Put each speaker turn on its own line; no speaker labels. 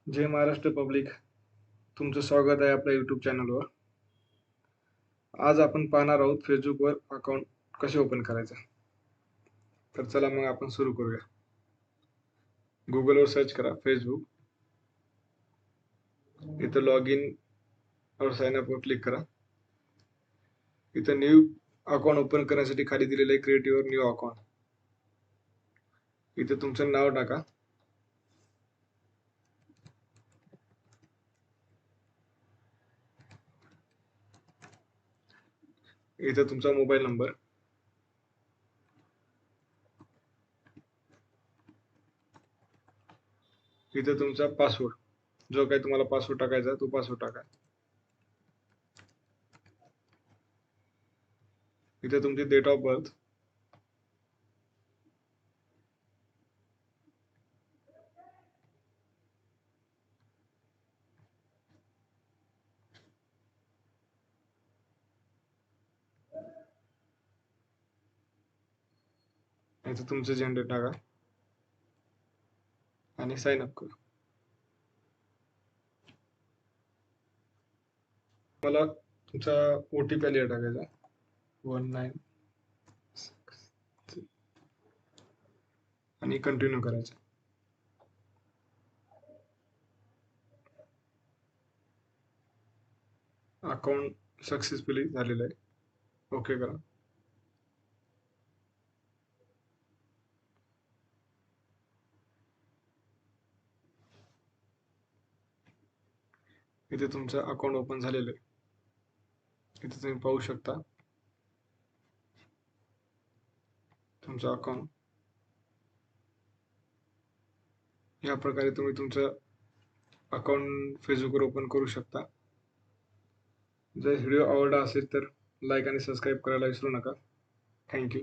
जय Maharashtra public. तुमचं स्वागत आहे आपल्या यूट्यूब चॅनलवर. आज आपण पाहणार आहोत फेसबुकवर अकाउंट कसे ओपन करायचं. तर चला मग आपण सुरू करूया. गुगलवर सर्च करा फेसबुक. इथं लॉग इन और साइन अप वर क्लिक करा. इथं न्यू अकाउंट ओपन करण्यासाठी खाली दिलेलं आहे क्रिएट युअर न्यू अकाउंट. इथं तुमचं नाव टाका. इथं तुमचा मोबाईल नंबर. इथं तुमचा पासवर्ड, जो काही तुम्हाला पासवर्ड टाकायचा तो पासवर्ड टाका. इथे तुमची डेट ऑफ बर्थ. इथं तुमचं जेंडर टाका आणि साइन अप करा. मला तुमचा OTP आलेला टाकायचा 19 आणि कंटिन्यू करायचं. अकाउंट सक्सेसफुली झालेलं आहे. ओके करा. इथे तुमचं अकाउंट ओपन झालेलं आहे. इथे तुम्ही पाहू शकता तुमचं अकाउंट. या प्रकारे तुम्ही तुमचं अकाउंट फेसबुकवर ओपन करू शकता. जर व्हिडिओ आवडला असेल तर लाईक आणि सबस्क्राईब करायला विसरू नका. थँक्यू.